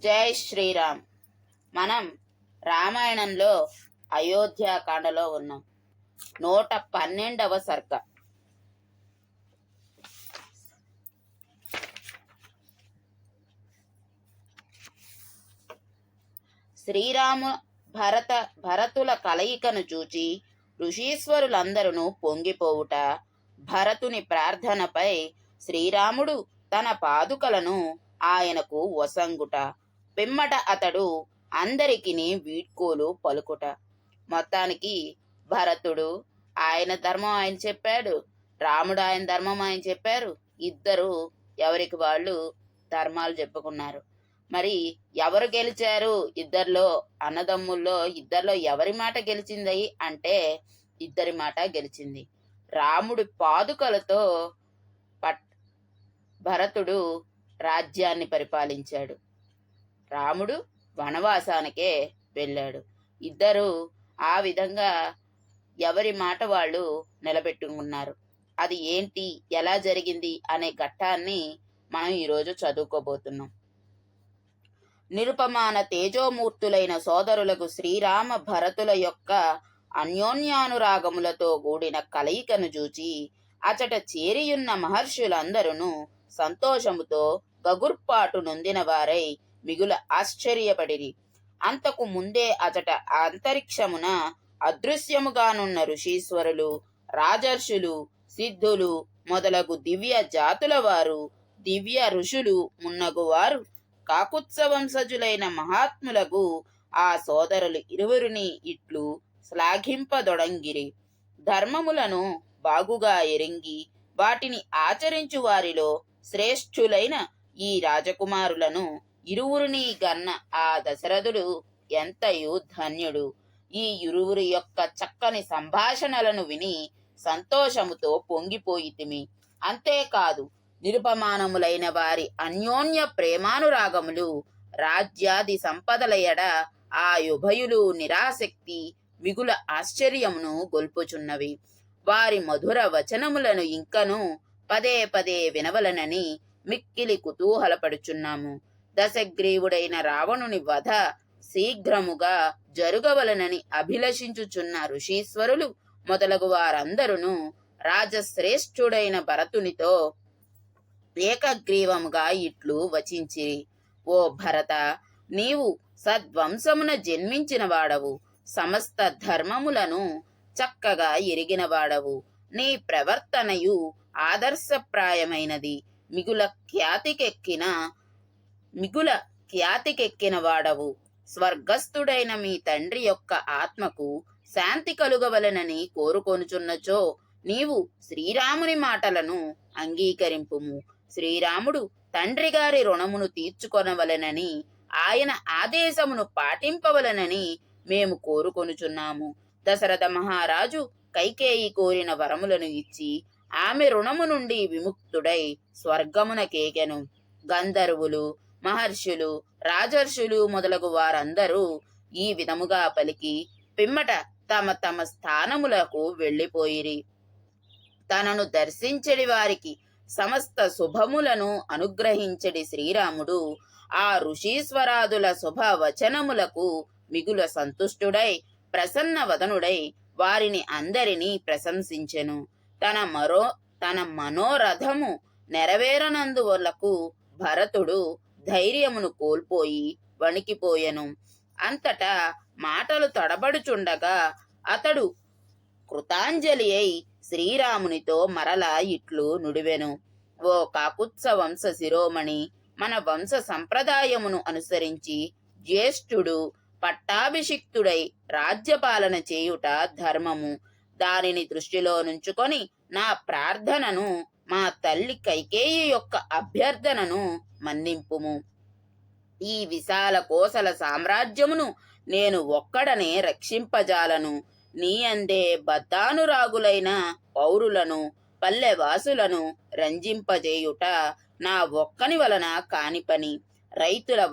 జై శ్రీరామ్. మనం రామాయణంలో అయోధ్యాకాండలో ఉన్నాం. 112వ సర్గ. శ్రీరాము భరతుల కలయికను చూచి ఋషీశ్వరులందరూ పొంగిపోవుట, భరతుని ప్రార్థనపై శ్రీరాముడు తన పాదుకలను ఆయనకు వసంగుట, పిమ్మట అతడు అందరికిని వీడ్కోలు పలుకుట. మొత్తానికి భరతుడు ఆయన ధర్మం ఆయన చెప్పాడు, రాముడు ఆయన ధర్మం ఆయన చెప్పారు. ఇద్దరు ఎవరికి వాళ్ళు ధర్మాలు చెప్పుకున్నారు. మరి ఎవరు గెలిచారు? ఇద్దరిలో అన్నదమ్ముల్లో ఇద్దరిలో ఎవరి మాట గెలిచింది అంటే ఇద్దరి మాట గెలిచింది. రాముడి పాదుకలతో భరతుడు రాజ్యాన్ని పరిపాలించాడు, రాముడు వనవాసానికే వెళ్ళాడు. ఇద్దరు ఆ విధంగా ఎవరి మాట వాళ్ళు నిలబెట్టుకున్నారు. అది ఏంటి, ఎలా జరిగింది అనే ఘట్టాన్ని మనం ఈరోజు చదువుకోబోతున్నాం. నిరుపమాన తేజోమూర్తులైన సోదరులకు శ్రీరామ భరతుల యొక్క అన్యోన్యానురాగములతో కూడిన కలయికను చూచి అచట చేరియున్న మహర్షులందరూ సంతోషముతో గగుర్పాటు నొందిన వారై మిగుల ఆశ్చర్యపడిరి. అంతకు ముందే అచట అంతరిక్షమున అదృశ్యముగానున్న ఋషీశ్వరులు, రాజర్షులు, సిద్ధులు మొదలగు దివ్య జాతుల వారు, దివ్య ఋషులు మున్నగువారు కాకుత్సవంసజులైన మహాత్ములకు ఆ సోదరులు ఇరువురిని ఇట్లు శ్లాఘింపదొడంగిరి. ధర్మములను బాగుగా ఎరింగి వాటిని ఆచరించు వారిలో శ్రేష్ఠులైన ఈ రాజకుమారులను ఇరువురిని గన్న ఆ దశరథుడు ఎంతయు ధన్యుడు. ఈ ఇరువురి యొక్క చక్కని సంభాషణలను విని సంతోషముతో పొంగిపోయితిమి. అంతేకాదు, నిరుపమానములైన వారి అన్యోన్య ప్రేమానురాగములు, రాజ్యాది సంపదల ఎడ ఆ ఉభయులు నిరాసక్తి మిగుల ఆశ్చర్యమును గొల్పుచున్నవి. వారి మధుర వచనములను ఇంకను పదే పదే వినవలనని మిక్కిలి కుతూహలపడుచున్నాము. దశగ్రీవుడైన రావణుని వధ శీఘ్రముగా జరుగవలనని అభిలషించుచున్న ఋషీశ్వరులు మొదలగు వారందరూ రాజశ్రేష్ఠుడైన భరతునితో ఏకగ్రీవముగా ఇట్లు వచించిరి. ఓ భరత, నీవు సద్వంశమున జన్మించిన వాడవు, సమస్త ధర్మములను చక్కగా ఎరిగిన వాడవు. నీ ప్రవర్తనయు ఆదర్శప్రాయమైనది. మిగుల ఖ్యాతికెక్కిన వాడవు. స్వర్గస్థుడైన మీ తండ్రి యొక్క ఆత్మకు శాంతి కలుగవలనని కోరుకొనుచున్నచో నీవు శ్రీరాముని మాటలను అంగీకరింపుము. శ్రీరాముడు తండ్రి గారి రుణమును తీర్చుకొనవలనని, ఆయన ఆదేశమును పాటింపవలనని మేము కోరుకొనుచున్నాము. దశరథ మహారాజు కైకేయి కోరిన వరములను ఇచ్చి ఆమె రుణము నుండి విముక్తుడై స్వర్గమునకేగెను. గంధర్వులు, మహర్షులు, రాజర్షులు మొదలగు వారందరూ ఈ విధముగా పలికి పిమ్మట తమ తమ స్థానములకు వెళ్ళిపోయిరి. తనను దర్శించడి వారికి సమస్త శుభములను అనుగ్రహించడి శ్రీరాముడు ఆ ఋషీశ్వరాదుల శుభ వచనములకు మిగుల సంతుష్టుడై ప్రసన్న వదనుడై వారిని అందరినీ ప్రశంసించెను. తన మనోరథము నెరవేరనందువలకు భరతుడు ధైర్యమును కోల్పోయి వణికిపోయెను. అంతటా మాటలు తడబడుచుండగా అతడు కృతాంజలి అయి శ్రీరామునితో మరలా ఇట్లు నుడివెను. ఓ కాకుత్స వంశ శిరోమణి, మన వంశ సంప్రదాయమును అనుసరించి జ్యేష్ఠుడు పట్టాభిషిక్తుడై రాజ్యపాలన చేయుట ధర్మము. దానిని దృష్టిలో నుంచుకొని నా ప్రార్థనను, మా తల్లి కైకేయి యొక్క అభ్యర్థనను మన్నింపుము. ఈ విశాల కోసల సామ్రాజ్యమును నేను ఒక్కడనే రక్షింపజాలను. నీ అందే బద్ధానురాగులైన పౌరులను, పల్లెవాసులను రంజింపజేయుట నా ఒక్కని వలన కాని పని. రైతులు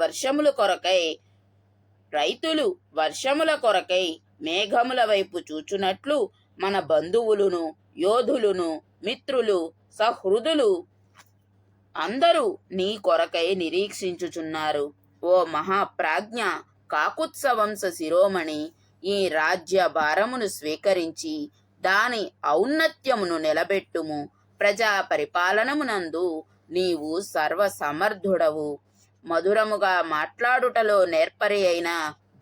వర్షముల కొరకై మేఘముల వైపు చూచునట్లు మన బంధువులును, యోధులును, మిత్రులు, సహృదులు అందరూ నీ కొరకై నిరీక్షించుచున్నారు. ఓ మహాప్రాజ్ఞ, కాకుత్సవంశ శిరోమణి, ఈ రాజ్య భారమును స్వీకరించి దాని ఔన్నత్యమును నిలబెట్టుము. ప్రజా పరిపాలనమునందు నీవు సర్వసమర్థుడవు. మధురముగా మాట్లాడుటలో నేర్పరి అయిన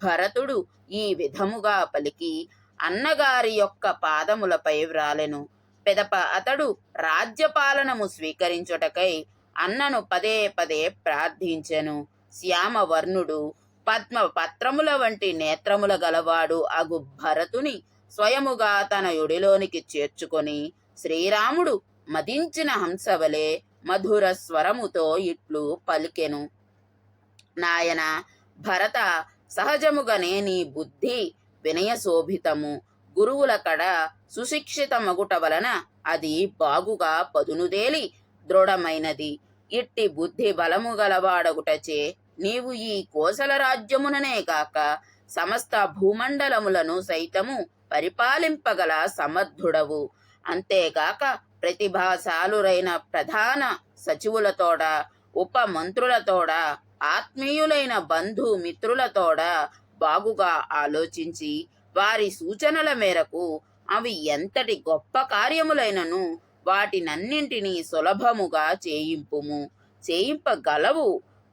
భరతుడు ఈ విధముగా పలికి అన్నగారి యొక్క పాదములపై వ్రాలెను. పెదప అతడు రాజ్యపాలనము స్వీకరించుటకై అన్నను పదే పదే ప్రార్థించెను. శ్యామవర్ణుడు, పద్మ పత్రముల వంటి నేత్రముల గలవాడు అగు భరతుని స్వయముగా తన యొడిలోనికి చేర్చుకొని శ్రీరాముడు మదించిన హంసవలే మధుర స్వరముతో ఇట్లు పలికెను. నాయన భరత, సహజముగానే నీ బుద్ధి వినయశోభితము. గురువుల కడ సుశిక్షిత మగుట వలన అది బాగుగా పదునుదేలి దృఢమైనది. ఇట్టి బుద్ధి బలము గలవాడగుటచే నీవు ఈ కోసల రాజ్యముననే కాక సమస్త భూమండలములను సైతము పరిపాలింపగల సమర్థుడవు. అంతేగాక ప్రతిభాశాలురైన ప్రధాన సచివులతోడ, ఉప మంత్రులతోడ, ఆత్మీయులైన బంధు మిత్రులతోడ బాగుగా ఆలోచించి వారి సూచనల మేరకు అవి ఎంతటి గొప్ప కార్యములైనను వాటినన్నింటినీ సులభముగా చేయింపగలవు.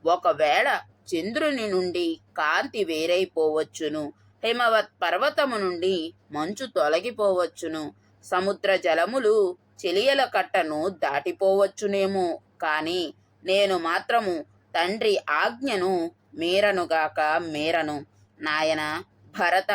ఒకవేళ చంద్రుని నుండి కాంతి వేరైపోవచ్చును, హిమవత్ పర్వతము నుండి మంచు తొలగిపోవచ్చును, సముద్ర జలములు చెలియల కట్టను దాటిపోవచ్చునేమో, కాని నేను మాత్రము తండ్రి ఆజ్ఞను మీరనుగాక మీరను. నాయన భరత,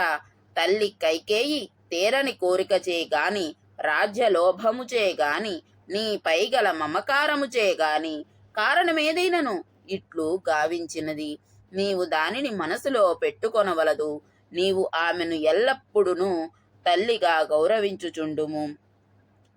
తల్లి కైకేయి తేరని కోరికచే గాని, రాజ్యలోభముచే గాని, నీ పైగల మమకారముచే గాని కారణమేదైనను ఇట్లు గావించినది. నీవు దానిని మనసులో పెట్టుకొనవలదు. నీవు ఆమెను ఎల్లప్పుడూ తల్లిగా గౌరవించుచుండుము.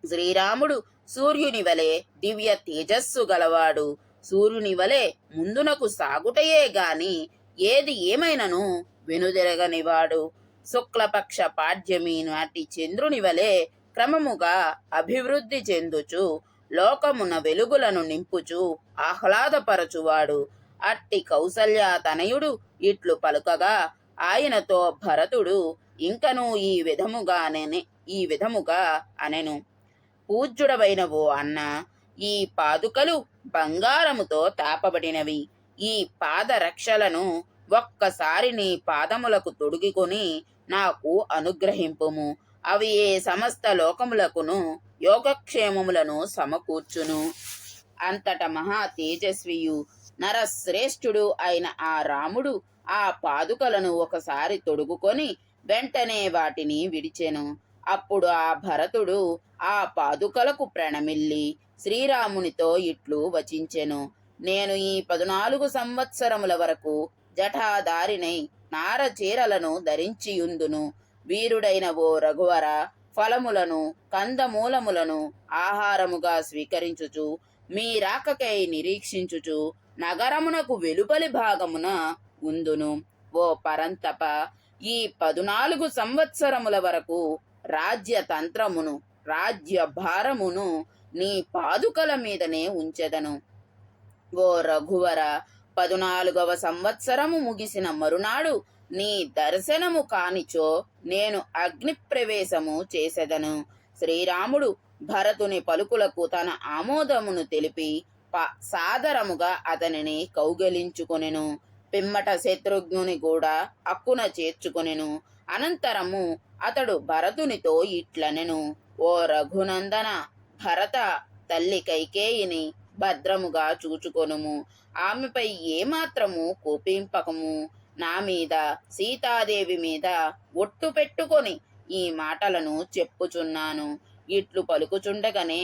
శ్రీరాముడు సూర్యుని వలె దివ్య తేజస్సు గలవాడు. సూర్యుని వలె ముందునకు సాగుటయే గాని ఏది ఏమైనను వెనుదిరగనివాడు. శుక్లపక్ష పాడ్యమి నాటి చంద్రుని వలె క్రమముగా అభివృద్ధి చెందుచు లోకమున వెలుగులను నింపుచు ఆహ్లాదపరచువాడు. అట్టి కౌసల్య తనయుడు ఇట్లు పలుకగా ఆయనతో భరతుడు ఇంకనూ ఈ విధముగా అనెను. పూజ్యుడవైన ఓ అన్న, ఈ పాదుకలు బంగారముతో తాపబడినవి. ఈ పాదరక్షలను ఒక్కసారి నీ పాదములకు తొడుగుకొని నాకు అనుగ్రహింపుము. అవి ఏ సమస్త లోకములకును యోగక్షేమములను సమకూర్చును. అంతట మహా తేజస్వియు నరశ్రేష్ఠుడు అయిన ఆ రాముడు ఆ పాదుకలను ఒకసారి తొడుగుకొని వెంటనే వాటిని విడిచెను. అప్పుడు ఆ భరతుడు ఆ పాదుకలకు ప్రణమిల్లి శ్రీరామునితో ఇట్లు వచించెను. నేను ఈ 14 సంవత్సరముల వరకు జటాధారినై నారచీరలను ధరించియుందును. వీరుడైన ఓ రఘువర, ఫలములను కందమూలములను ఆహారముగా స్వీకరించుచు మీ రాకకై నిరీక్షించుచు నగరమునకు వెలుపలి భాగమున ఉందును. ఓ పరంతప, ఈ 14 సంవత్సరముల వరకు రాజ్యతంత్రమును రాజ్య భారమును నీ పాదుకల మీదనే ఉంచెదను. ఓ రఘువర, 14వ సంవత్సరము ముగిసిన మరునాడు నీ దర్శనము కానిచో నేను అగ్నిప్రవేశము చేసెదను. శ్రీరాముడు భరతుని పలుకులకు తన ఆమోదమును తెలిపి సాదరముగా అతనిని కౌగలించుకొనెను. పిమ్మట శత్రుఘ్నుని కూడా అక్కున చేర్చుకొనెను. అనంతరము అతడు భరతునితో ఇట్లనెను. ఓ రఘునందన భరత, తల్లి కైకేయిని భద్రముగా చూచుకొనుము. ఆమెపై ఏమాత్రము కోపింపకము. నా మీద, సీతాదేవి మీద ఒట్టు పెట్టుకొని ఈ మాటలను చెప్పుచున్నాను. ఇట్లు పలుకుచుండగానే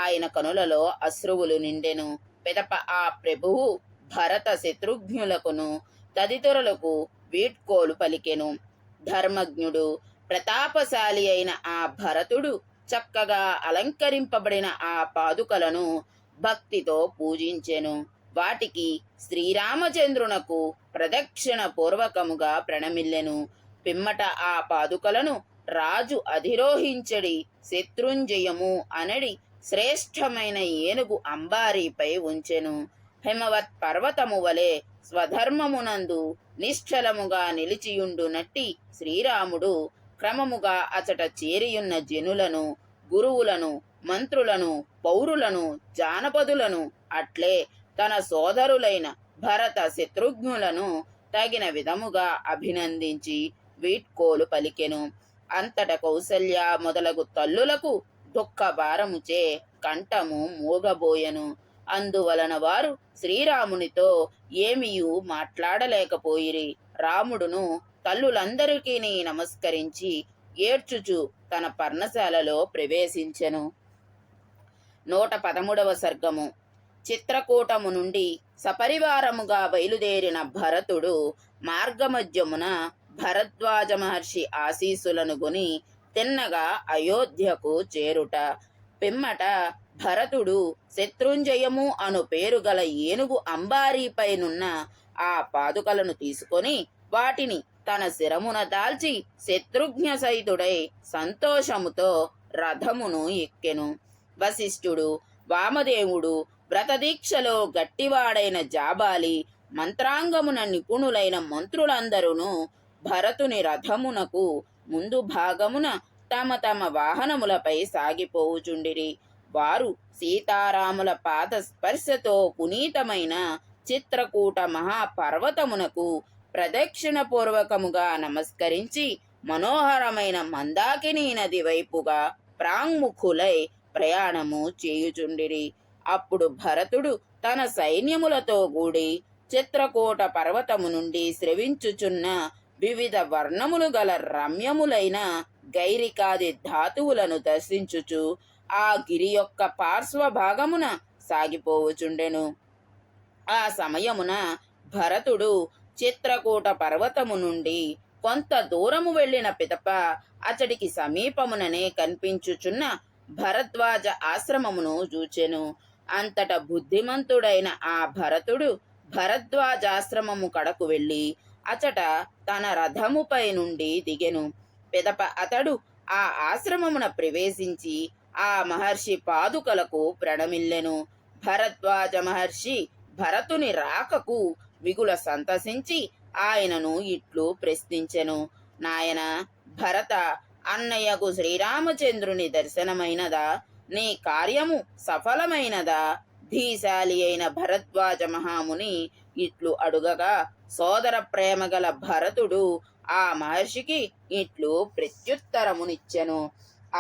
ఆయన కనులలో అశ్రువులు నిండెను. పిదప ఆ ప్రభువు భరత శత్రుఘ్నులకును తదితరులకు వీడ్కోలు పలికెను. ధర్మజ్ఞుడు, ప్రతాపశాలి అయిన ఆ భరతుడు చక్కగా అలంకరింపబడిన ఆ పాదుకలను భక్తితో పూజించెను. వాటికి శ్రీరామచంద్రునకు ప్రదక్షిణ పూర్వకముగా ప్రణమిల్లెను. పిమ్మట ఆ పాదుకలను రాజు అధిరోహించడి శత్రుంజయము అనడి శ్రేష్టమైన ఏనుగు అంబారీపై ఉంచెను. హిమవత్ పర్వతము వలె స్వధర్మమునందు నిశ్చలముగా నిలిచియుండునట్టి శ్రీరాముడు క్రమముగా అచట చేరియున్న జనులను, గురువులను, మంత్రులను, పౌరులను, జానపదులను, అట్లే తన సోదరులైన భరత శత్రుఘ్నులను తగిన విధముగా అభినందించి వీడ్కోలు పలికెను. అంతట కౌసల్య మొదలగు తల్లులకు దుఃఖ భారముచే కంఠము మూగబోయెను. అందువలన వారు శ్రీరామునితో ఏమియూ మాట్లాడలేకపోయిరి. రాముడును తల్లులందరికీ నమస్కరించి ఏడ్చుచు తన పర్ణశాలలో ప్రవేశించెను. 113వ సర్గము. చిత్రకూటము నుండి సపరివారముగా బయలుదేరిన భరతుడు మార్గమధ్యమున భరద్వాజ మహర్షి ఆశీస్సులను గొని తిన్నగా అయోధ్యకు చేరుట. పిమ్మట భరతుడు శత్రుంజయము అను పేరు గల ఏనుగు అంబారీపైనున్న ఆ పాదుకలను తీసుకొని వాటిని తన శిరమున దాల్చి శత్రుఘ్న సహితుడై సంతోషముతో రథమును ఎక్కెను. వశిష్ఠుడు, వామదేవుడు, వ్రతదీక్షలో గట్టివాడైన జాబాలి, మంత్రాంగమున నిపుణులైన మంత్రులందరూ భరతుని రథమునకు ముందు భాగమున తమ తమ వాహనములపై సాగిపోవుచుండిరి. వారు సీతారాముల పాద స్పర్శతో పునీతమైన చిత్రకూట మహాపర్వతమునకు ప్రదక్షిణ పూర్వకముగా నమస్కరించి మనోహరమైన మందాకిని నది వైపుగా ప్రాంగుఖులై ప్రయాణము చేయుచుండిరి. అప్పుడు భరతుడు తన సైన్యములతో కూడి చిత్రకూట పర్వతము నుండి స్రవించుచున్న వివిధ వర్ణములు గల రమ్యములైన గైరికాది ధాతువులను దర్శించుచు ఆ గిరి యొక్క పార్శ్వ భాగమున సాగిపోవుచుండెను. ఆ సమయమున భరతుడు చిత్రకూట పర్వతము నుండి కొంత దూరము వెళ్ళిన పిదప అతడికి సమీపముననే కనిపించుచున్న భరద్వాజ ఆశ్రమమును చూచెను. అంతట బుద్ధిమంతుడైన ఆ భరతుడు భరద్వాజాశ్రమము కడకు వెళ్ళి అచట తన రథముపై నుండి దిగెను. పిదప అతడు ఆ ఆశ్రమమున ప్రవేశించి ఆ మహర్షి పాదుకలకు ప్రణమిల్లెను. భరద్వాజ మహర్షి భరతుని రాకకు మిగుల సంతసించి ఆయనను ఇట్లు ప్రశ్నించెను. నాయన భరత, అన్నయ్యకు శ్రీరామచంద్రుని దర్శనమైనదా? నీ కార్యము సఫలమైనదా? ధీశాలి అయిన భరద్వాజ మహాముని ఇట్లు అడుగగా సోదర ప్రేమ గల భరతుడు ఆ మహర్షికి ఇట్లు ప్రత్యుత్తరమునిచ్చెను.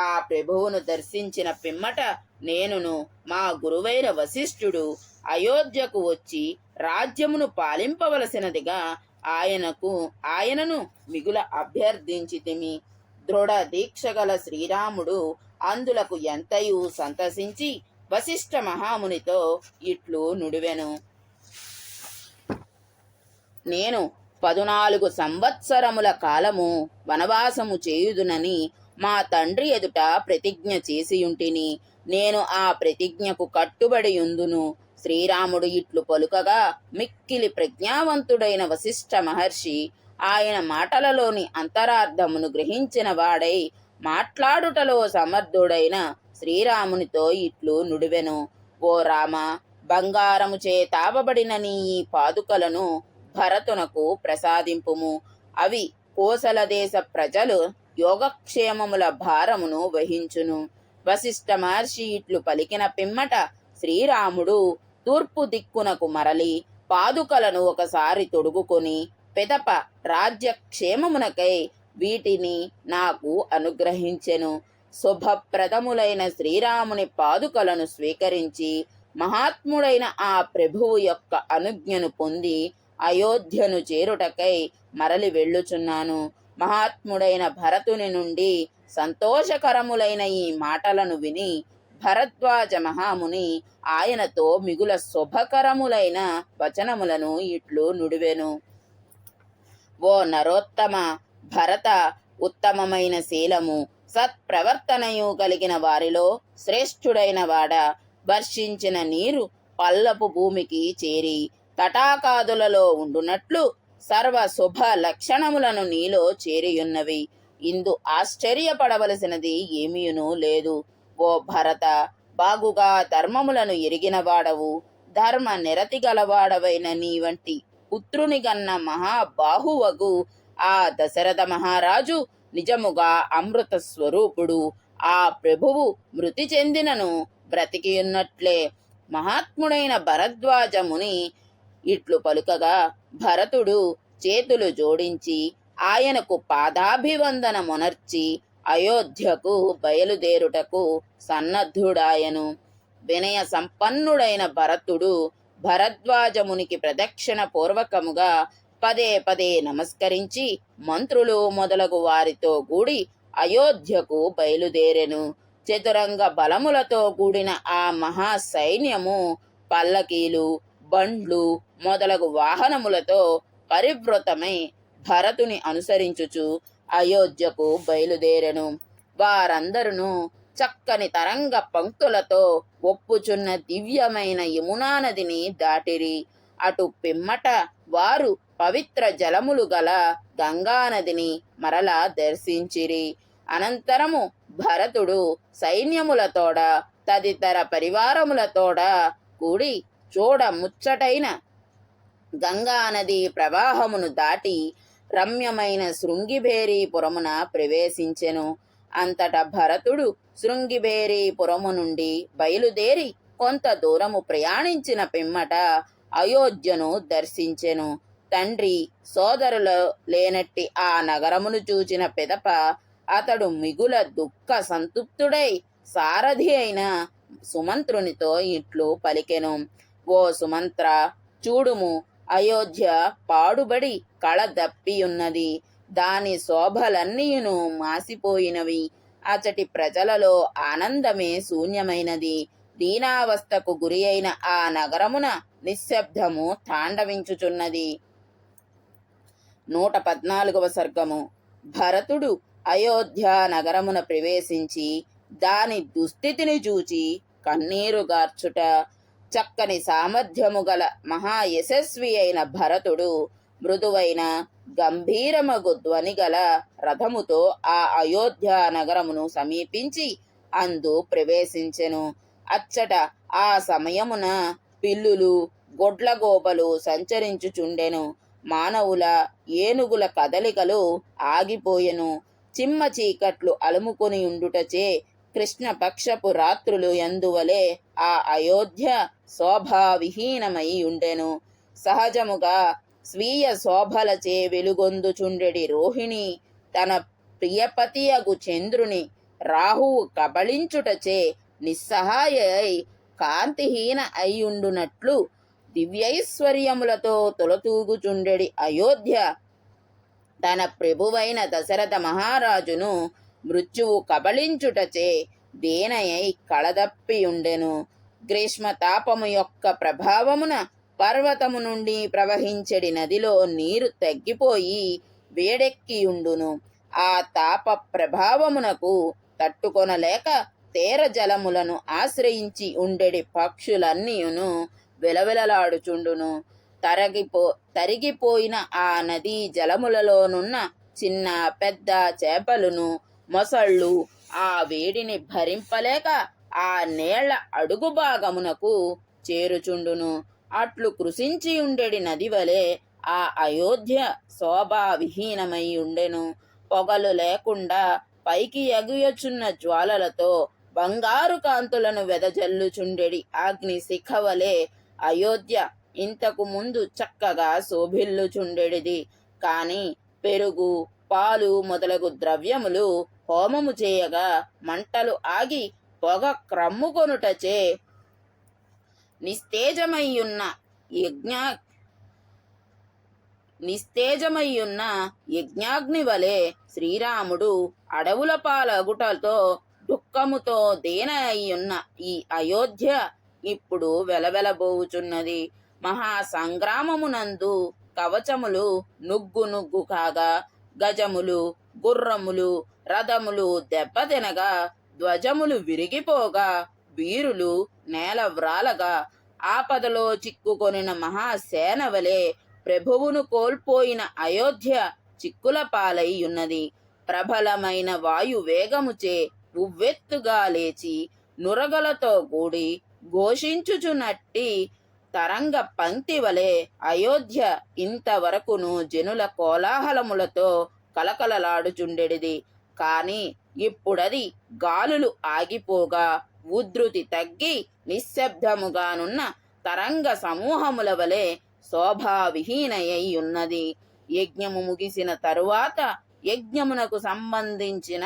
ఆ ప్రభువును దర్శించిన పిమ్మట నేనును మా గురువైన వశిష్ఠుడు అయోధ్యకు వచ్చి రాజ్యమును పాలింపవలసినదిగా ఆయనను మిగుల అభ్యర్థించితిమి. దృఢ దీక్షగల శ్రీరాముడు అందులకు ఎంతయు సంతసించి వశిష్ఠ మహామునితో ఇట్లు నుడివెను. నేను 14 సంవత్సరముల కాలము వనవాసము చేయుదునని మా తండ్రి ఎదుట ప్రతిజ్ఞ చేసియుంటిని. నేను ఆ ప్రతిజ్ఞకు కట్టుబడి యుందును. శ్రీరాముడు ఇట్లు పలుకగా మిక్కిలి ప్రజ్ఞావంతుడైన వశిష్ఠ మహర్షి ఆయన మాటలలోని అంతరార్థమును గ్రహించిన వాడై మాట్లాడుటలో సమర్థుడైన శ్రీరామునితో ఇట్లు నుడివెను. ఓ రామ, బంగారము చే తాపబడిన నీ ఈ పాదుకలను భరతునకు ప్రసాదింపుము. అవి కోసల దేశ ప్రజలు యోగక్షేమముల భారమును వహించును. వశిష్ఠ మహర్షి ఇట్లు పలికిన పిమ్మట శ్రీరాముడు తూర్పు దిక్కునకు మరలి పాదుకలను ఒకసారి తొడుగుకొని పిదప రాజ్యక్షేమమునకై వీటిని నాకు అనుగ్రహించెను. శుభప్రదములైన శ్రీరాముని పాదుకలను స్వీకరించి మహాత్ముడైన ఆ ప్రభువు యొక్క అనుజ్ఞను పొంది అయోధ్యను చేరుటకై మరలి వెళ్ళుచున్నాను. మహాత్ముడైన భరతుని నుండి సంతోషకరములైన ఈ మాటలను విని భరద్వాజ మహాముని ఆయనతో మిగుల శుభకరములైన వచనములను ఇట్లు నుడివెను. ఓ నరోత్తమ భరత, ఉత్తమమైన శీలము సత్ప్రవర్తనయు కలిగిన వారిలో శ్రేష్ఠుడైన వాడ, వర్షించిన నీరు పల్లపు భూమికి చేరి తటాకాదులలో ఉండునట్లు సర్వ శుభ లక్షణములను నీలో చేరియున్నవి. ఇందు ఆశ్చర్యపడవలసినది ఏమీయును లేదు. ఓ భరత, బాగుగా ధర్మములను ఎరిగిన వాడవు, ధర్మ నిరతి గలవాడవైన నీ వంటి పుత్రుని గన్న మహాబాహువగు ఆ దశరథ మహారాజు నిజముగా అమృత స్వరూపుడు. ఆ ప్రభువు మృతి చెందినను బ్రతికియున్నట్లే. మహాత్ముడైన భరద్వాజముని ఇట్లు పలుకగా భరతుడు చేతులు జోడించి ఆయనకు పాదాభివందనమునర్చి అయోధ్యకు బయలుదేరుటకు సన్నద్ధుడాయను. వినయ సంపన్నుడైన భరతుడు భరద్వాజమునికి ప్రదక్షిణ పూర్వకముగా పదే పదే నమస్కరించి మంత్రులు మొదలగు వారితో కూడి అయోధ్యకు బయలుదేరెను. చతురంగ బలములతో కూడిన ఆ మహా సైన్యము పల్లకీలు, బండ్లు మొదలగు వాహనములతో పరివృతమై భరతుని అనుసరించుచు అయోధ్యకు బయలుదేరెను. వారందరూ చక్కని తరంగ పంక్తులతో ఒప్పుచున్న దివ్యమైన యమునా నదిని దాటిరి. అటు పిమ్మట వారు పవిత్ర జలములు గల గంగానదిని మరలా దర్శించిరి. అనంతరము భరతుడు సైన్యములతోడ తదితర పరివారములతోడ కూడి చూడ ముచ్చటైన గంగానది ప్రవాహమును దాటి రమ్యమైన శృంగిబేరీపురమున ప్రవేశించెను. అంతట భరతుడు శృంగిబేరీపురము నుండి బయలుదేరి కొంత దూరము ప్రయాణించిన పిమ్మట అయోధ్యను దర్శించెను. తండ్రి సోదరులు లేనట్టి ఆ నగరమును చూచిన పిదప అతడు మిగుల దుఃఖ సంతుప్తుడై సారథి అయిన సుమంత్రునితో ఇట్లు పలికెను. ఓ సుమంత్ర, చూడుము, అయోధ్య పాడుబడి కళదప్పియున్నది. దాని శోభలన్నీయును మాసిపోయినవి. అచటి ప్రజలలో ఆనందమే శూన్యమైనది. దీనావస్థకు గురి అయిన ఆ నగరమున నిశ్శబ్దము తాండవించుచున్నది. 114వ సర్గము. భరతుడు అయోధ్య నగరమున ప్రవేశించి దాని దుస్థితిని చూచి కన్నీరుగార్చుట. చక్కని సామర్థ్యము గల మహాయశస్వి అయిన భరతుడు మృదువైన గంభీరమగు ధ్వని గల రథముతో ఆ అయోధ్య నగరమును సమీపించి అందు ప్రవేశించెను. అచ్చట ఆ సమయమున పిల్లులు, గొడ్లగోపలు సంచరించుచుండెను. మానవుల, ఏనుగుల కదలికలు ఆగిపోయెను. చిమ్మ చీకట్లు అలుముకొని ఉండుటచే కృష్ణపక్షపు రాత్రులు ఎందువలే ఆ అయోధ్య శోభావిహీనమై ఉండెను. సహజముగా స్వీయ శోభలచే వెలుగొందుచుండెడి రోహిణి తన ప్రియపతియగు చంద్రుని రాహువు కబళించుటచే నిస్సహాయ కాంతిహీన అయ్యుండునట్లు దివ్యైశ్వర్యములతో తొలతూగుచుండెడి అయోధ్య తన ప్రభువైన దశరథ మహారాజును మృత్యువు కబళించుటచే దేనయై కళదప్పియుండెను. గ్రీష్మతాపము యొక్క ప్రభావమున పర్వతము నుండి ప్రవహించెడి నదిలో నీరు తగ్గిపోయి వేడెక్కియుండును. ఆ తాప ప్రభావమునకు తట్టుకొనలేక తీర జలములను ఆశ్రయించి ఉండెడి పక్షులన్నీయును విలవిలలాడుచుండును. తరిగిపోయిన ఆ నదీ జలములలోనున్న చిన్న పెద్ద చేపలును మొసళ్ళు ఆ వేడిని భరింపలేక ఆ నీళ్ల అడుగు భాగమునకు చేరుచుండును. అట్లు కృషించి ఉండెడి నది వలె ఆ అయోధ్య శోభావిహీనమై ఉండెను. పొగలు లేకుండా పైకి ఎగుయచున్న జ్వాలలతో బంగారు కాంతులను వెదజల్లుచుండెడి అగ్ని శిఖవలే అయోధ్య ఇంతకు ముందు చక్కగా శోభిల్లుచుండెడిది. కాని పెరుగు, పాలు మొదలగు ద్రవ్యములు హోమము చేయగా మంటలు ఆగి పొగ క్రమ్ముకొనుటచే నిస్తేజమయ్యున్న యజ్ఞాగ్ని వలె శ్రీరాముడు అడవుల పాలగుటతో దుఃఖముతో దేన అయ్యున్న ఈ అయోధ్య ఇప్పుడు వెలవెలబోవుచున్నది. మహాసంగ్రామమునందు కవచములు నుగ్గు నుగ్గు కాగా, గజములు, గుర్రములు, రథములు దెబ్బతినగా, ధ్వజములు విరిగిపోగా, వీరులు నేల వ్రాలగా, ఆపదలో చిక్కుకొనిన మహాసేన వలె ప్రభువును కోల్పోయిన అయోధ్య చిక్కుల పాలై ఉన్నది. ప్రబలమైన వాయు వేగముచే ఉవ్వెత్తుగా లేచి నురగలతో కూడి ఘోషించుచున్నట్టి తరంగ పంక్తి వలె అయోధ్య ఇంతవరకును జనుల కోలాహలములతో కలకలలాడుచుండెడిది. కాని ఇప్పుడది గాలులు ఆగిపోగా ఉధృతి తగ్గి నిశ్శబ్దముగానున్న తరంగ సమూహముల వలె శోభావిహీనయై ఉన్నది. యజ్ఞము ముగిసిన తరువాత యజ్ఞమునకు సంబంధించిన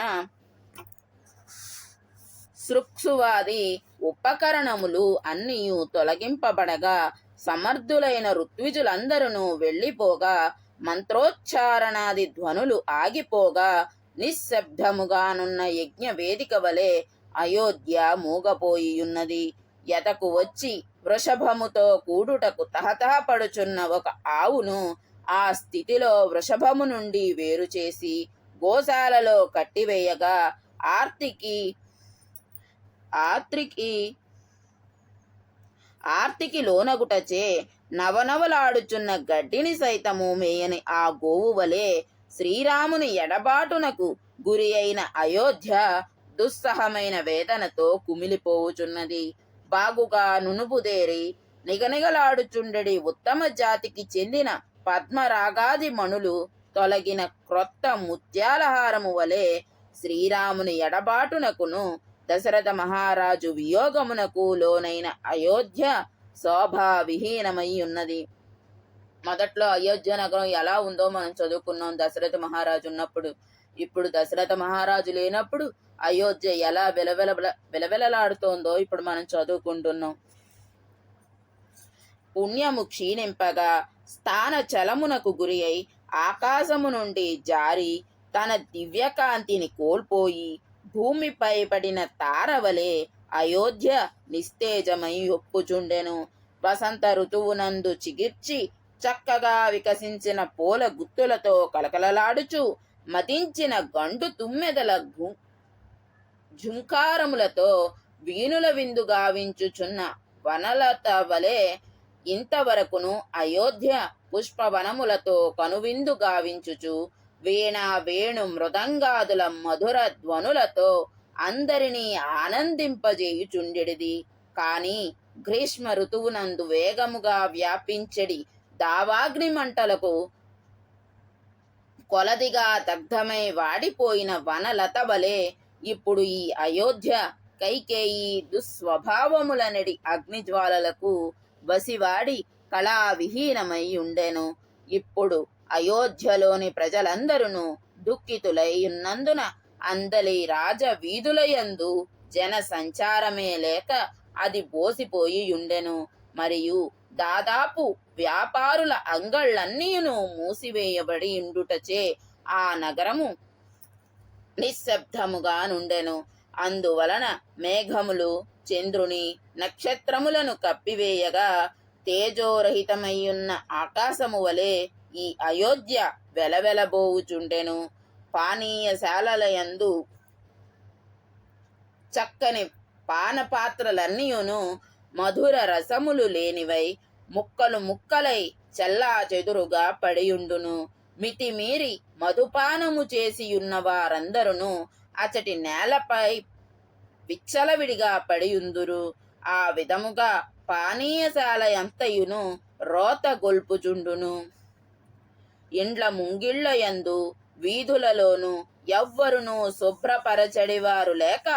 సృక్సువాది ఉపకరణములు అన్నియు తొలగింపబడగా సమర్థులైన ఋత్విజులందరూ వెళ్ళిపోగా మంత్రోచ్చారణాది ధ్వనులు ఆగిపోగా నిశ్శబ్దముగానున్న యజ్ఞ వేదిక వలె అయోధ్య మూగపోయియున్నది. ఎతకు వచ్చి వృషభముతో కూడుటకు తహతహపడుచున్న ఒక ఆవును ఆ స్థితిలో వృషభము నుండి వేరు చేసి గోశాలలో కట్టివేయగా ఆర్తికి లోనగుటచే నవనవలాడుచున్న గడ్డిని సైతము మేయని ఆ గోవు వలె శ్రీరాముని ఎడబాటునకు గురి అయిన అయోధ్య దుస్సహమైన వేదనతో కుమిలిపోవుచున్నది. బాగుగా నునుపుదేరి నిగనిగలాడుచుండెడి ఉత్తమ జాతికి చెందిన పద్మరాగాది మణులు తొలగిన క్రొత్త ముత్యాలహారము వలె శ్రీరాముని ఎడబాటునకును దశరథ మహారాజు వియోగమునకు లోనైన అయోధ్య శోభావిహీనమై ఉన్నది. మొదట్లో అయోధ్య నగరం ఎలా ఉందో మనం చదువుకున్నాం దశరథ మహారాజు ఉన్నప్పుడు. ఇప్పుడు దశరథ మహారాజు లేనప్పుడు అయోధ్య ఎలా విలవిలలాడుతోందో ఇప్పుడు మనం చదువుకుంటున్నాం. పుణ్యము క్షీణింపగా స్థాన చలమునకు గురి అయి ఆకాశము నుండి జారి తన దివ్యకాంతిని కోల్పోయి భూమిపై పడిన తారవలే అయోధ్య నిస్తేజమై ఒప్పుచుండెను. వసంత ఋతువునందు చిగిర్చి చక్కగా వికసించిన పూల గుత్తులతో కలకలలాడుచు మదించిన గండు తుమ్మెదల ఝుంకారములతో వీణుల విందు గావించుచున్న వనలత వలె ఇంతవరకును అయోధ్య పుష్పవనములతో కనువిందు గావించుచు వీణ వేణు మృదంగాదుల మధుర ధ్వనులతో అందరినీ ఆనందింపజేయుచుండెడిది. కాని గ్రీష్మ ఋతువునందు వేగముగా వ్యాపించెడి దావాగ్ని మంటలకు కొలదిగా దగ్ధమై వాడిపోయిన వనలత వలె ఇప్పుడు ఈ అయోధ్య కైకేయి దుస్వభావములనడి అగ్నిజ్వాలలకు వసివాడి కళావిహీనమై ఉండెను. ఇప్పుడు అయోధ్యలోని ప్రజలందరూ దుఃఖితులై ఉన్నందున అందలి రాజ వీధులయందు జన సంచారమే లేక అది బోసిపోయి ఉండెను. మరియు దాదాపు వ్యాపారుల అంగళ్ళన్నీయును మూసివేయబడి ఉండుటచే ఆ నగరము నిశ్శబ్దముగా నుండెను. అందువలన మేఘములు చంద్రుని నక్షత్రములను కప్పివేయగా తేజోరహితమయ్యున్న ఆకాశము వలె ఈ అయోధ్య వెలవెలబోవుచుండెను. పానీయశాలలయందు చక్కని పానపాత్రలన్నీయును మధుర రసములు లేనివై ముక్కలు ముక్కలై చెల్లా చెదురుగా పడియుండును. మితిమీరి మధుపానము చేసియున్న వారందరూ అచటి నేలపై విచ్చలవిడిగా పడియుందురు. ఆ విధముగా పానీయశాల ఎంతయును రోత గొల్పుచుండును. ఇండ్ల ముంగిళ్ల యందు వీధులలోను ఎవ్వరునూ శుభ్రపరచడివారు లేక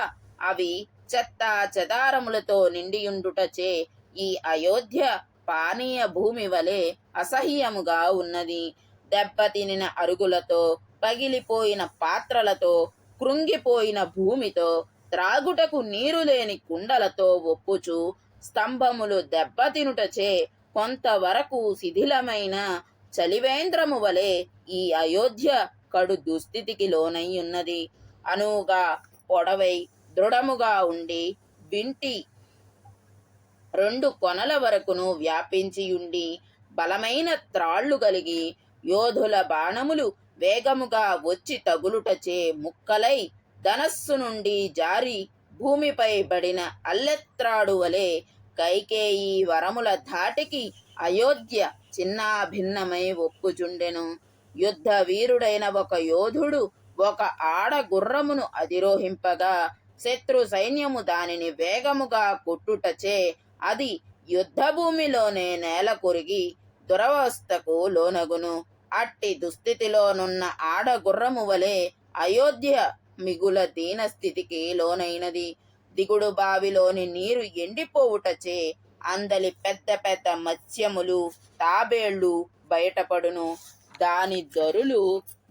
అవి చెత్తా చెదారములతో నిండియుండుటచే ఈ అయోధ్య పానీయ భూమి వలె అసహ్యముగా ఉన్నది. దెబ్బతినిన అరుగులతో పగిలిపోయిన పాత్రలతో కృంగిపోయిన భూమితో త్రాగుటకు నీరు లేని కుండలతో ఒప్పుచు స్తంభములు దెబ్బతినుటచే కొంతవరకు శిథిలమైన చలివేంద్రము వలె ఈ అయోధ్య కడు దుస్థితికి లోనయ్యున్నది. అనువుగా పొడవై దృఢముగా ఉండి వింటి 2 కొనల వరకును వ్యాపించియుండి బలమైన త్రాళ్ళు కలిగి యోధుల బాణములు వేగముగా వచ్చి తగులుటచే ముక్కలై ధనస్సు నుండి జారి భూమిపై పడిన అల్లెత్రాడు వలె కైకేయి వరముల ధాటికి అయోధ్య చిన్నాభిన్నమై ఒప్పుచుండెను. యుద్ధ వీరుడైన ఒక యోధుడు ఒక ఆడ గుర్రమును అధిరోహింపగా శత్రు సైన్యము దానిని వేగముగా కొట్టుటచే అది యుద్ధభూమిలోనే నేల కొరిగి దురవస్థకు లోనగును. అట్టి దుస్థితిలోనున్న ఆడగుర్రము వలె అయోధ్య మిగుల దీనస్థితికి లోనైనది. దిగుడు బావిలోని నీరు ఎండిపోవుటచే అందలి పెద్ద పెద్ద మత్స్యములు తాబేళ్లు బయటపడును. దాని దరులు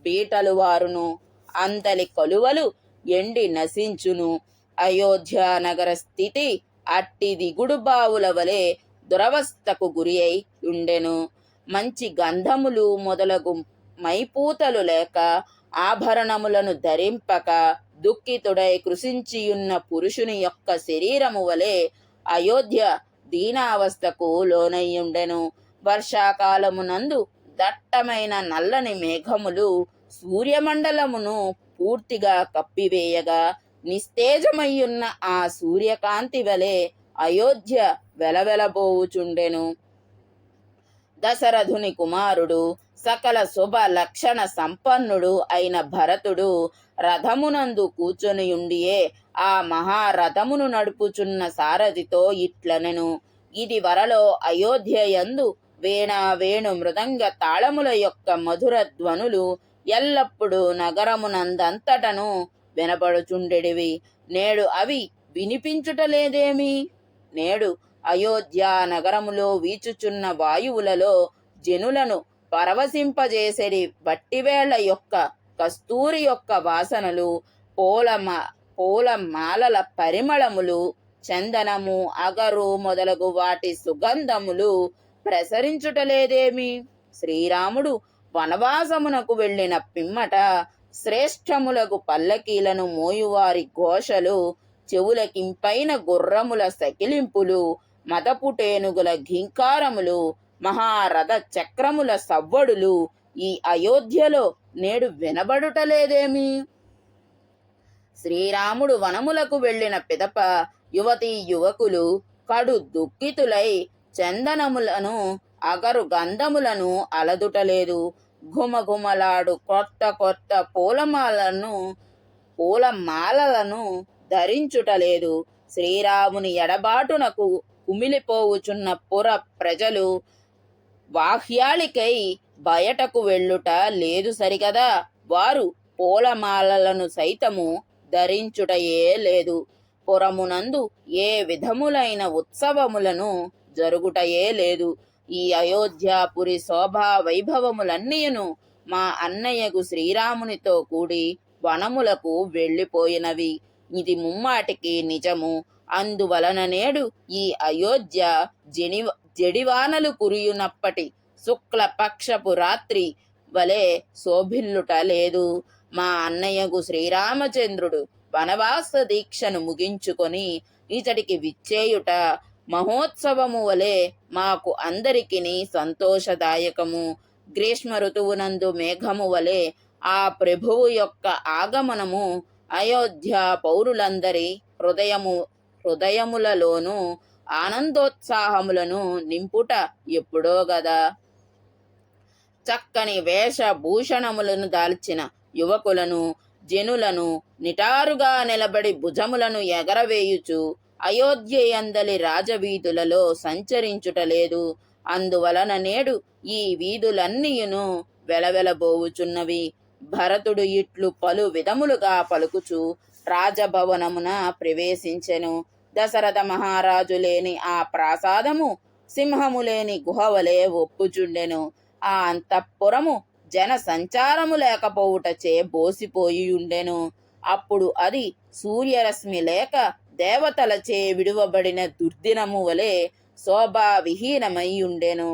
బీటలు వారును. అందలి కలువలు ఎండి నశించును. అయోధ్య నగర స్థితి అట్టి దిగుడు బావుల వలె దురవస్థకు గురి అయి ఉండెను. మంచి గంధములు మొదలగు మైపూతలు లేక ఆభరణములను ధరింపక దుఃఖితుడై కృషించియున్న పురుషుని యొక్క శరీరము వలె అయోధ్య దీనావస్థకు లోనయ్యుండెను. వర్షాకాలమునందు దట్టమైన నల్లని మేఘములు సూర్యమండలమును పూర్తిగా కప్పివేయగా నిస్తేజమయ్యున్న ఆ సూర్యకాంతి వలె అయోధ్య వెలవెలబోవుచుండెను. దశరథుని కుమారుడు సకల శుభ లక్షణ సంపన్నుడు అయిన భరతుడు రథమునందు కూర్చొనియుండియే ఆ మహారథమును నడుపుచున్న సారథితో ఇట్లనెను. ఇది వరలో అయోధ్యయందు వీణ వేణు మృదంగ తాళముల యొక్క మధుర ధ్వనులు ఎల్లప్పుడూ నగరమునందంతటను వినబడుచుండెడివి. నేడు అవి వినిపించుటలేదేమి? నేడు అయోధ్య నగరములో వీచుచున్న వాయువులలో జనులను పరవశింపజేసెడి వట్టివేళ్ల యొక్క కస్తూరి యొక్క వాసనలు, పూలమాలల పరిమళములు, చందనము అగరు మొదలగు వాటి సుగంధములు ప్రసరించుటలేదేమి? శ్రీరాముడు వనవాసమునకు వెళ్ళిన పిమ్మట శ్రేష్టములకు పల్లకీలను మోయువారి ఘోషలు, చెవులకింపైన గుర్రముల సకిలింపులు, మదపుటేనుగుల ఘీంకారములు, మహారథ చక్రముల సవ్వడులు ఈ అయోధ్యలో నేడు వినబడుటలేదేమి? శ్రీరాముడు వనములకు వెళ్ళిన పిదప యువతీ యువకులు కడు దుఃఖితులై చందనములను అగరు గంధములను అలదుటలేదు. ఘుమఘుమలాడు కొత్త కొత్త పూలమాలలను ధరించుటలేదు. శ్రీరాముని ఎడబాటునకు కుమిలిపోవుచున్న పుర ప్రజలు వాహ్యాళికై బయటకు వెళ్ళుట లేదు సరిగదా. వారు పూలమాలలను సైతము ధరించుటయే లేదు. పురమునందు ఏ విధములైన ఉత్సవములను జరుగుటయే లేదు. ఈ అయోధ్యాపురి శోభా వైభవములన్నీయును మా అన్నయ్యకు శ్రీరామునితో కూడి వనములకు వెళ్ళిపోయినవి. ఇది ముమ్మాటికి నిజము. అందువలన నేడు ఈ అయోధ్య జడివానలు కురియునప్పటి శుక్లపక్షపు రాత్రి వలె శోభిల్లుట లేదు. మా అన్నయ్యకు శ్రీరామచంద్రుడు వనవాస దీక్షను ముగించుకొని ఇతడికి విచ్చేయుట మహోత్సవము వలె మాకు అందరికిని సంతోషదాయకము. గ్రీష్మ ఋతువునందు మేఘము వలె ఆ ప్రభువు యొక్క ఆగమనము అయోధ్య పౌరులందరి హృదయములలోనూ ఆనందోత్సాహములను నింపుట ఎప్పుడో గదా. చక్కని వేషభూషణములను దాల్చిన యువకులను జనులను నిటారుగా నిలబడి భుజములను ఎగరవేయుచు అయోధ్యయందలి రాజవీధులలో సంచరించుటలేదు. అందువలన నేడు ఈ వీధులన్నీయును వెలవెలబోవుచున్నవి. భరతుడు ఇట్లు పలు విధములుగా పలుకుచు రాజభవనమున ప్రవేశించెను. దశరథ మహారాజు లేని ఆ ప్రాసాదము సింహము లేని గుహవలే ఒప్పుచుండెను. ఆ అంతఃపురము జన సంచారము లేకపోవుటచే బోసిపోయి ఉండెను. అప్పుడు అది సూర్యరశ్మి లేక దేవతలచే విడువబడిన దుర్దినము వలె శోభావిహీనమై ఉండెను.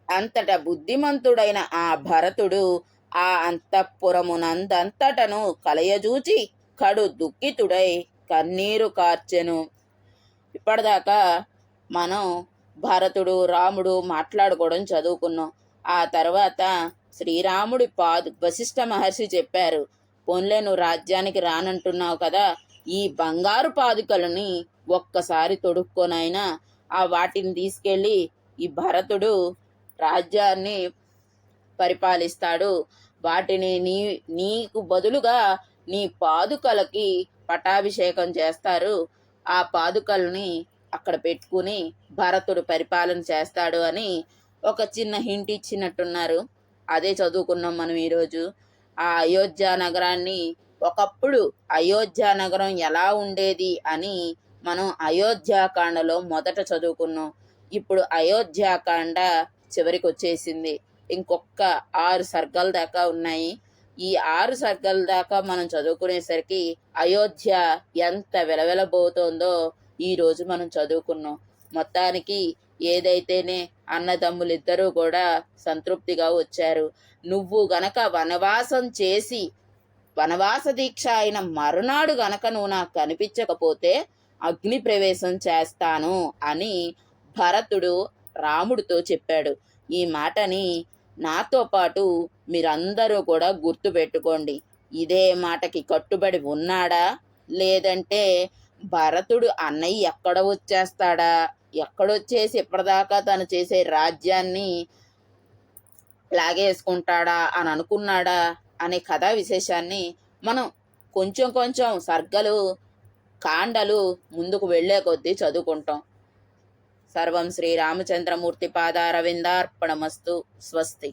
అంతట బుద్ధిమంతుడైన ఆ భరతుడు ఆ అంతఃపురమునందంతటను కలయజూచి కడు దుఃఖితుడై కన్నీరు కార్చెను. ఇప్పటిదాకా మనం భరతుడు రాముడు మాట్లాడుకోవడం చదువుకున్నాం. ఆ తర్వాత శ్రీరాముడి వశిష్ఠ మహర్షి చెప్పారు, పోన్లే నువ్వు రాజ్యానికి రానంటున్నావు కదా, ఈ బంగారు పాదుకలని ఒక్కసారి తొడుక్కొనైనా వాటిని తీసుకెళ్ళి ఈ భరతుడు రాజ్యాన్ని పరిపాలిస్తాడు. వాటిని నీకు బదులుగా నీ పాదుకలకి పటాభిషేకం చేస్తారు. ఆ పాదుకల్ని అక్కడ పెట్టుకుని భరతుడు పరిపాలన చేస్తాడు అని ఒక చిన్న హింట్ ఇచ్చినట్టున్నారు. అదే చదువుకున్నాం మనం ఈరోజు. ఆ అయోధ్య నగరాన్ని ఒకప్పుడు అయోధ్య నగరం ఎలా ఉండేది అని మనం అయోధ్యాకాండలో మొదట చదువుకున్నాం. ఇప్పుడు అయోధ్యాకాండ చివరికి వచ్చేసింది. ఇంకొక 6 సర్గల దాకా ఉన్నాయి. ఈ 6 సర్గల దాకా మనం చదువుకునేసరికి అయోధ్య ఎంత వెలవెలబోతోందో ఈరోజు మనం చదువుకున్నాం. మొత్తానికి ఏదైతేనే అన్నదమ్ములిద్దరూ కూడా సంతృప్తిగా వచ్చారు. నువ్వు గనక వనవాసం చేసి వనవాస దీక్ష అయిన మరునాడు గనక నువ్వు నాకు కనిపించకపోతే అగ్ని ప్రవేశం చేస్తాను అని భరతుడు రాముడితో చెప్పాడు. ఈ మాటని నాతో పాటు మీరందరూ కూడా గుర్తుపెట్టుకోండి. ఇదే మాటకి కట్టుబడి ఉన్నాడా, లేదంటే భరతుడు అన్నయ్య ఎక్కడ వచ్చేస్తాడా, ఎక్కడొచ్చేసి ఇప్పటిదాకా తను చేసే రాజ్యాన్ని లాగేసుకుంటాడా అని అనుకున్నాడా అనే కథా విశేషాన్ని మనం కొంచెం కొంచెం సర్గలు కాండలు ముందుకు వెళ్లే కొద్దీ చదువుకుంటాం. సర్వం శ్రీరామచంద్రమూర్తి పాదారవిందార్పణమస్తు. స్వస్తి.